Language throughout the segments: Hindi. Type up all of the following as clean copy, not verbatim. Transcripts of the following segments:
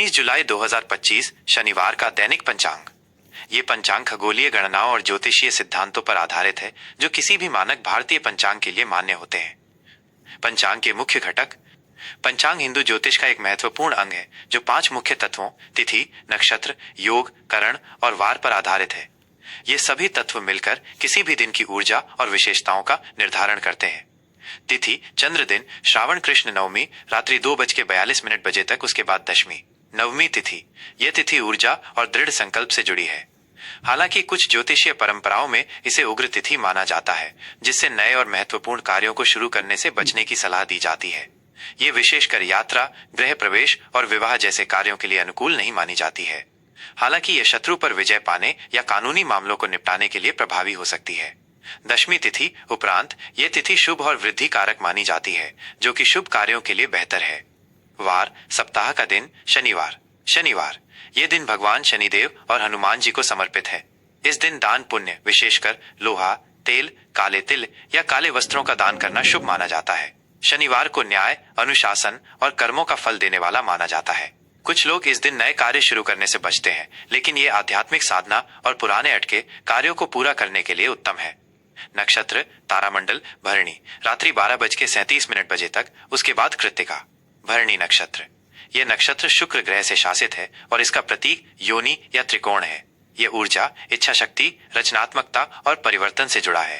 19 जुलाई 2025 शनिवार का दैनिक पंचांग। ये पंचांग खगोलीय गणनाओं और ज्योतिषीय सिद्धांतों पर आधारित है जो किसी भी मानक भारतीय पंचांग के लिए मान्य होते हैं। पंचांग के मुख्य घटक। पंचांग हिंदू ज्योतिष का एक महत्वपूर्ण अंग है जो 5 मुख्य तत्वों तिथि, नक्षत्र, योग, करण और वार पर आधारित है। ये सभी तत्व मिलकर किसी भी दिन की ऊर्जा और विशेषताओं का निर्धारण करते हैं। तिथि चंद्र दिन श्रावण कृष्ण नवमी रात्रि 2:42 बजे तक, उसके बाद दशमी नवमी तिथि। यह तिथि ऊर्जा और दृढ़ संकल्प से जुड़ी है। हालांकि कुछ ज्योतिषीय परंपराओं में इसे उग्र तिथि माना जाता है, जिससे नए और महत्वपूर्ण कार्यों को शुरू करने से बचने की सलाह दी जाती है। ये विशेषकर यात्रा, गृह प्रवेश और विवाह जैसे कार्यों के लिए अनुकूल नहीं मानी जाती है। हालांकि यह शत्रु पर विजय पाने या कानूनी मामलों को निपटाने के लिए प्रभावी हो सकती है। दशमी तिथि उपरांत यह तिथि शुभ और वृद्धि कारक मानी जाती है, जो कि शुभ कार्यों के लिए बेहतर है। वार सप्ताह का दिन शनिवार। शनिवार ये दिन भगवान शनिदेव और हनुमान जी को समर्पित है। इस दिन दान पुण्य, विशेषकर लोहा, तेल, काले तिल या काले वस्त्रों का दान करना शुभ माना जाता है। शनिवार को न्याय, अनुशासन और कर्मों का फल देने वाला माना जाता है। कुछ लोग इस दिन नए कार्य शुरू करने से बचते हैं, लेकिन ये आध्यात्मिक साधना और पुराने अटके कार्यों को पूरा करने के लिए उत्तम है। नक्षत्र तारामंडल भरणी रात्रि 12:37 बजे तक, उसके बाद कृत्तिका। भरणी नक्षत्र यह नक्षत्र शुक्र ग्रह से शासित है और इसका प्रतीक योनि या त्रिकोण है। यह ऊर्जा, इच्छा शक्ति, रचनात्मकता और परिवर्तन से जुड़ा है।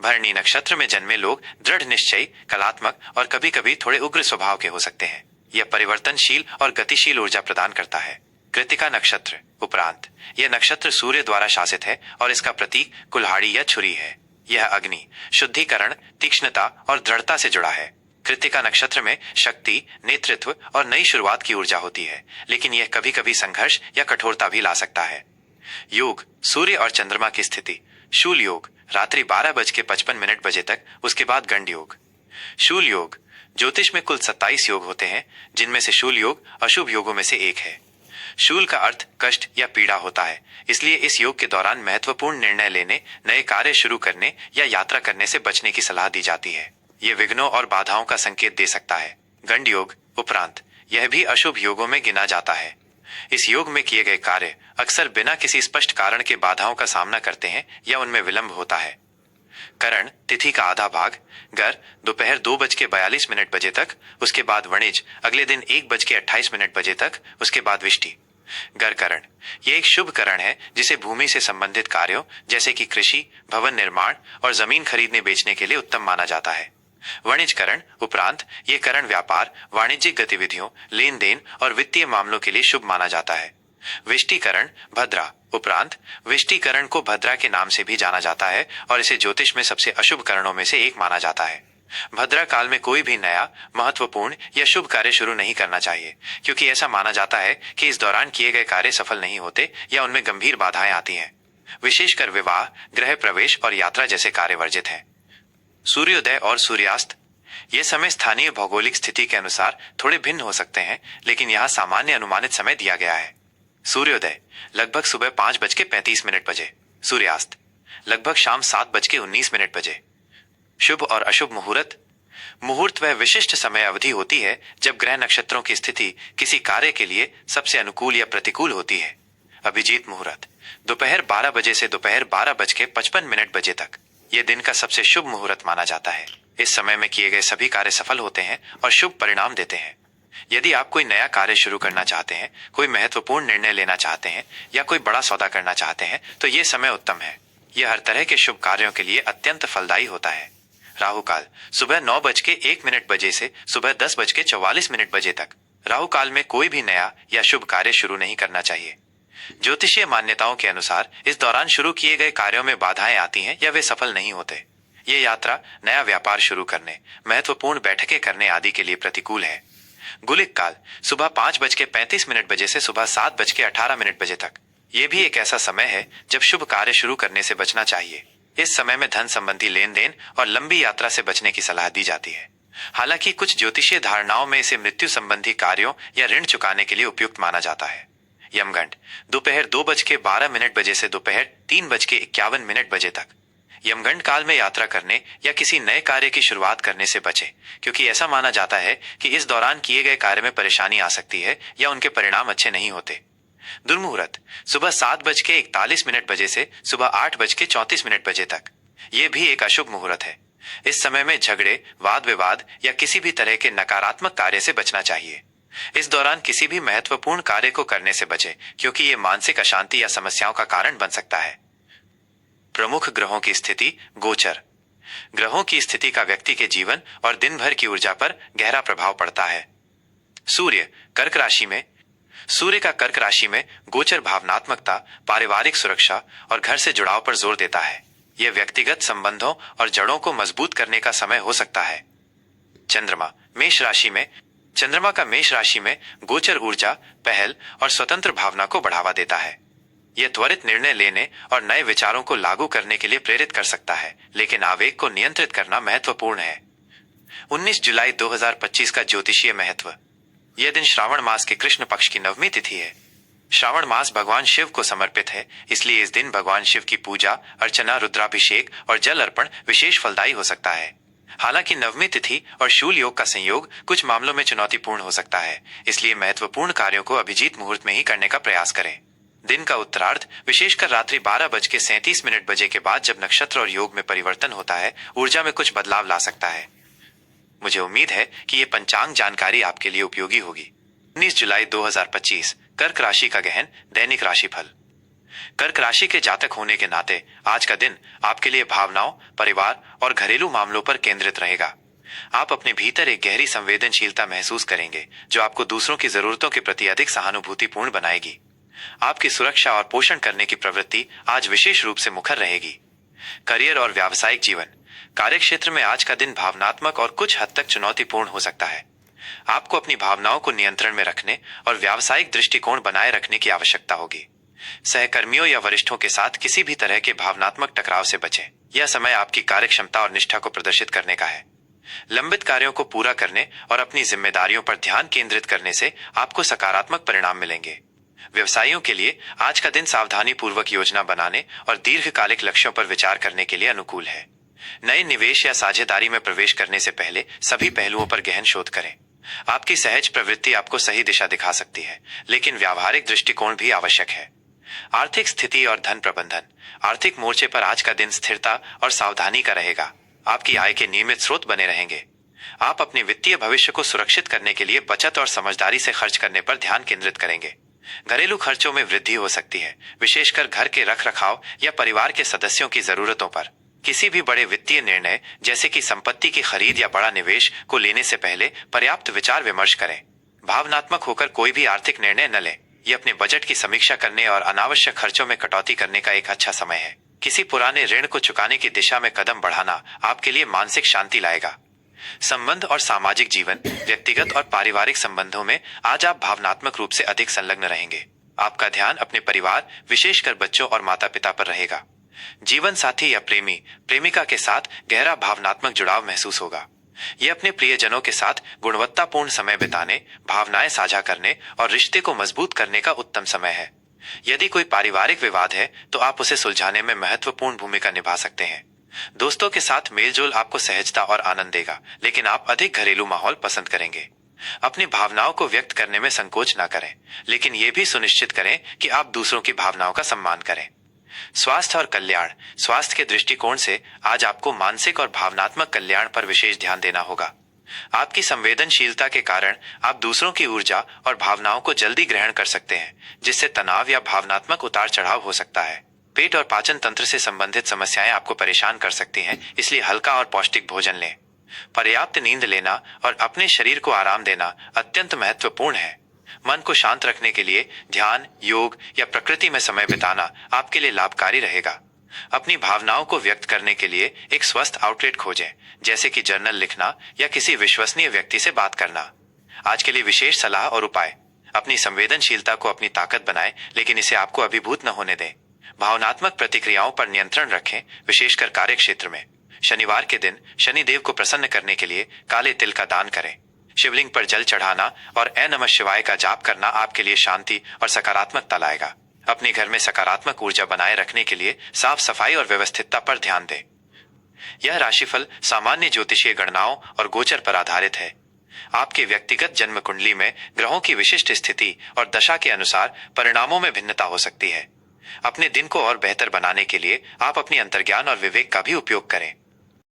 भरणी नक्षत्र में जन्मे लोग दृढ़ निश्चयी, कलात्मक और कभी कभी थोड़े उग्र स्वभाव के हो सकते हैं। यह परिवर्तनशील और गतिशील ऊर्जा प्रदान करता है। कृत्तिका नक्षत्र उपरांत यह नक्षत्र सूर्य द्वारा शासित है और इसका प्रतीक कुल्हाड़ी या छुरी है। यह अग्नि, शुद्धिकरण, तीक्ष्णता और दृढ़ता से जुड़ा है। कृत्तिका नक्षत्र में शक्ति, नेतृत्व और नई शुरुआत की ऊर्जा होती है, लेकिन यह कभी कभी संघर्ष या कठोरता भी ला सकता है। योग सूर्य और चंद्रमा की स्थिति। शूल योग रात्रि 12:55 बजे तक, उसके बाद गंड योग। शूल योग ज्योतिष में कुल 27 योग होते हैं, जिनमें से शूल योग अशुभ योगों में से एक है। शूल का अर्थ कष्ट या पीड़ा होता है, इसलिए इस योग के दौरान महत्वपूर्ण निर्णय लेने, नए कार्य शुरू करने या यात्रा करने से बचने की सलाह दी जाती है। ये विघ्नों और बाधाओं का संकेत दे सकता है। गंड योग उपरांत यह भी अशुभ योगों में गिना जाता है। इस योग में किए गए कार्य अक्सर बिना किसी स्पष्ट कारण के बाधाओं का सामना करते हैं या उनमें विलंब होता है। करण तिथि का आधा भाग गर दोपहर 2:42 बजे तक, उसके बाद वणिज अगले दिन 1:28 बजे तक, उसके बाद विष्टि। गर करण यह एक शुभ करण है जिसे भूमि से संबंधित कार्यों जैसे कि कृषि, भवन निर्माण और जमीन खरीदने बेचने के लिए उत्तम माना जाता है। वणिज करण उपरांत ये करण व्यापार, वाणिज्यिक गतिविधियों, लेन देन और वित्तीय मामलों के लिए शुभ माना जाता है। विष्टिकरण भद्रा उपरांत विष्टिकरण को भद्रा के नाम से भी जाना जाता है और इसे ज्योतिष में सबसे अशुभ करणों में से एक माना जाता है। भद्रा काल में कोई भी नया, महत्वपूर्ण या शुभ कार्य शुरू नहीं करना चाहिए, क्योंकि ऐसा माना जाता है कि इस दौरान किए गए कार्य सफल नहीं होते या उनमें गंभीर बाधाएं आती हैं। विशेषकर विवाह, गृह प्रवेश और यात्रा जैसे कार्य वर्जित हैं। सूर्योदय और सूर्यास्त ये समय स्थानीय भौगोलिक स्थिति के अनुसार थोड़े भिन्न हो सकते हैं, लेकिन यहाँ सामान्य अनुमानित समय दिया गया है। सूर्योदय लगभग सुबह 5:35 बजे। सूर्यास्त लगभग शाम 7:19 बजे। शुभ और अशुभ मुहूर्त। मुहूर्त वह विशिष्ट समय अवधि होती है जब ग्रह नक्षत्रों की स्थिति किसी कार्य के लिए सबसे अनुकूल या प्रतिकूल होती है। अभिजीत मुहूर्त दोपहर 12 बजे से दोपहर 12:55 बजे तक। यह दिन का सबसे शुभ मुहूर्त माना जाता है। इस समय में किए गए सभी कार्य सफल होते हैं और शुभ परिणाम देते हैं। यदि आप कोई नया कार्य शुरू करना चाहते हैं, कोई महत्वपूर्ण निर्णय लेना चाहते हैं या कोई बड़ा सौदा करना चाहते हैं, तो ये समय उत्तम है। यह हर तरह के शुभ कार्यों के लिए अत्यंत फलदायी होता है। राहु काल सुबह 9:01 बजे से सुबह 10:44 बजे तक। राहु काल में कोई भी नया या शुभ कार्य शुरू नहीं करना चाहिए। ज्योतिषीय मान्यताओं के अनुसार इस दौरान शुरू किए गए कार्यों में बाधाएं आती हैं या वे सफल नहीं होते। ये यात्रा, नया व्यापार शुरू करने, महत्वपूर्ण बैठकें करने आदि के लिए प्रतिकूल है। गुलिक काल सुबह 5:35 बजे से सुबह 7:18 बजे तक। ये भी एक ऐसा समय है जब शुभ कार्य शुरू करने से बचना चाहिए। इस समय में धन संबंधी लेन देन और लंबी यात्रा से बचने की सलाह दी जाती है। हालांकि कुछ ज्योतिषीय धारणाओं में इसे मृत्यु संबंधी कार्यों या ऋण चुकाने के लिए उपयुक्त माना जाता है। यमगंड दोपहर 2:12 बजे से दोपहर 3:51 बजे तक। यमगंड काल में यात्रा करने या किसी नए कार्य की शुरुआत करने से बचें, क्योंकि ऐसा माना जाता है कि इस दौरान किए गए कार्य में परेशानी आ सकती है या उनके परिणाम अच्छे नहीं होते। दुर्मुहूर्त सुबह 7:41 बजे से सुबह 8:34 बजे तक। ये भी एक अशुभ मुहूर्त है। इस समय में झगड़े, वाद विवाद या किसी भी तरह के नकारात्मक कार्य से बचना चाहिए। इस दौरान किसी भी महत्वपूर्ण कार्य को करने से बचें, क्योंकि ये मानसिक अशांति या समस्याओं का कारण बन सकता है। प्रमुख ग्रहों की स्थिति। गोचर ग्रहों की स्थिति का व्यक्ति के जीवन और दिन भर की ऊर्जा पर गहरा प्रभाव पड़ता है। सूर्य कर्क राशि में। सूर्य का कर्क राशि में गोचर भावनात्मकता, पारिवारिक सुरक्षा और घर से जुड़ाव पर जोर देता है। यह व्यक्तिगत संबंधों और जड़ों को मजबूत करने का समय हो सकता है। चंद्रमा मेष राशि में। चंद्रमा का मेष राशि में गोचर ऊर्जा, पहल और स्वतंत्र भावना को बढ़ावा देता है। यह त्वरित निर्णय लेने और नए विचारों को लागू करने के लिए प्रेरित कर सकता है, लेकिन आवेग को नियंत्रित करना महत्वपूर्ण है। 19 जुलाई 2025 का ज्योतिषीय महत्व। यह दिन श्रावण मास के कृष्ण पक्ष की नवमी तिथि है। श्रावण मास भगवान शिव को समर्पित है, इसलिए इस दिन भगवान शिव की पूजा अर्चना, रुद्राभिषेक और जल अर्पण विशेष फलदायी हो सकता है। हालांकि नवमी तिथि और शूल योग का संयोग कुछ मामलों में चुनौतीपूर्ण हो सकता है, इसलिए महत्वपूर्ण कार्यों को अभिजीत मुहूर्त में ही करने का प्रयास करें। दिन का उत्तरार्ध, विशेषकर रात्रि 12:37 बजे के बाद जब नक्षत्र और योग में परिवर्तन होता है, ऊर्जा में कुछ बदलाव ला सकता है। मुझे उम्मीद है कि ये पंचांग जानकारी आपके लिए उपयोगी होगी। 19 जुलाई 2025 कर्क राशि का गहन दैनिक राशिफल। कर्क राशि के जातक होने के नाते आज का दिन आपके लिए भावनाओं, परिवार और घरेलू मामलों पर केंद्रित रहेगा। आप अपने भीतर एक गहरी संवेदनशीलता महसूस करेंगे, जो आपको दूसरों की जरूरतों के प्रति अधिक सहानुभूतिपूर्ण बनाएगी। आपकी सुरक्षा और पोषण करने की प्रवृत्ति आज विशेष रूप से मुखर रहेगी। करियर और व्यावसायिक जीवन। कार्यक्षेत्र में आज का दिन भावनात्मक और कुछ हद तक चुनौतीपूर्ण हो सकता है। आपको अपनी भावनाओं को नियंत्रण में रखने और व्यावसायिक दृष्टिकोण बनाए रखने की आवश्यकता होगी। सहकर्मियों या वरिष्ठों के साथ किसी भी तरह के भावनात्मक टकराव से बचें। यह समय आपकी कार्यक्षमता और निष्ठा को प्रदर्शित करने का है। लंबित कार्यों को पूरा करने और अपनी जिम्मेदारियों पर ध्यान केंद्रित करने से आपको सकारात्मक परिणाम मिलेंगे। व्यवसायियों के लिए आज का दिन सावधानी पूर्वक योजना बनाने और दीर्घकालिक लक्ष्यों पर विचार करने के लिए अनुकूल है। नए निवेश या साझेदारी में प्रवेश करने से पहले सभी पहलुओं पर गहन शोध करें। आपकी सहज प्रवृत्ति आपको सही दिशा दिखा सकती है, लेकिन व्यावहारिक दृष्टिकोण भी आवश्यक है। आर्थिक स्थिति और धन प्रबंधन। आर्थिक मोर्चे पर आज का दिन स्थिरता और सावधानी का रहेगा। आपकी आय के नियमित स्रोत बने रहेंगे। आप अपने वित्तीय भविष्य को सुरक्षित करने के लिए बचत और समझदारी से खर्च करने पर ध्यान केंद्रित करेंगे। घरेलू खर्चों में वृद्धि हो सकती है, विशेषकर घर के रखरखाव या परिवार के सदस्यों की जरूरतों पर। किसी भी बड़े वित्तीय निर्णय, जैसे कि संपत्ति की खरीद या बड़ा निवेश को लेने से पहले पर्याप्त विचार विमर्श करें। भावनात्मक होकर कोई भी आर्थिक निर्णय न लें। यह अपने बजट की समीक्षा करने और अनावश्यक खर्चों में कटौती करने का एक अच्छा समय है। किसी पुराने ऋण को चुकाने की दिशा में कदम बढ़ाना आपके लिए मानसिक शांति लाएगा। संबंध और सामाजिक जीवन। व्यक्तिगत और पारिवारिक संबंधों में आज आप भावनात्मक रूप से अधिक संलग्न रहेंगे। आपका ध्यान अपने परिवार, विशेषकर बच्चों और माता पिता पर रहेगा। जीवन साथी या प्रेमी प्रेमिका के साथ गहरा भावनात्मक जुड़ाव महसूस होगा। यह अपने प्रियजनों के साथ गुणवत्तापूर्ण समय बिताने, भावनाएं साझा करने और रिश्ते को मजबूत करने का उत्तम समय है। यदि कोई पारिवारिक विवाद है, तो आप उसे सुलझाने में महत्वपूर्ण भूमिका निभा सकते हैं। दोस्तों के साथ मेलजोल आपको सहजता और आनंद देगा, लेकिन आप अधिक घरेलू माहौल पसंद करेंगे। अपनी भावनाओं को व्यक्त करने में संकोच ना करें, लेकिन यह भी सुनिश्चित करें कि आप दूसरों की भावनाओं का सम्मान करें। स्वास्थ्य और कल्याण। स्वास्थ्य के दृष्टिकोण से आज आपको मानसिक और भावनात्मक कल्याण पर विशेष ध्यान देना होगा। आपकी संवेदनशीलता के कारण आप दूसरों की ऊर्जा और भावनाओं को जल्दी ग्रहण कर सकते हैं, जिससे तनाव या भावनात्मक उतार चढ़ाव हो सकता है। पेट और पाचन तंत्र से संबंधित समस्याएं आपको परेशान कर सकती हैं, इसलिए हल्का और पौष्टिक भोजन लें। पर्याप्त नींद लेना और अपने शरीर को आराम देना अत्यंत महत्वपूर्ण है। मन को शांत रखने के लिए ध्यान, योग या प्रकृति में समय बिताना आपके लिए लाभकारी रहेगा। अपनी भावनाओं को व्यक्त करने के लिए एक स्वस्थ आउटलेट खोजें, जैसे कि जर्नल लिखना या किसी विश्वसनीय व्यक्ति से बात करना। आज के लिए विशेष सलाह और उपाय। अपनी संवेदनशीलता को अपनी ताकत बनाएं, लेकिन इसे आपको अभिभूत न होने दें। भावनात्मक प्रतिक्रियाओं पर नियंत्रण रखें, विशेषकर कार्य क्षेत्र में। शनिवार के दिन शनिदेव को प्रसन्न करने के लिए काले तिल का दान करें। शिवलिंग पर जल चढ़ाना और ऐ नमः शिवाय का जाप करना आपके लिए शांति और सकारात्मकता लाएगा। अपने घर में सकारात्मक ऊर्जा बनाए रखने के लिए साफ सफाई और व्यवस्थितता पर ध्यान दें। यह राशिफल सामान्य ज्योतिषीय गणनाओं और गोचर पर आधारित है। आपके व्यक्तिगत जन्म कुंडली में ग्रहों की विशिष्ट स्थिति और दशा के अनुसार परिणामों में भिन्नता हो सकती है। अपने दिन को और बेहतर बनाने के लिए आप अपनी अंतर्ज्ञान और विवेक का भी उपयोग करें।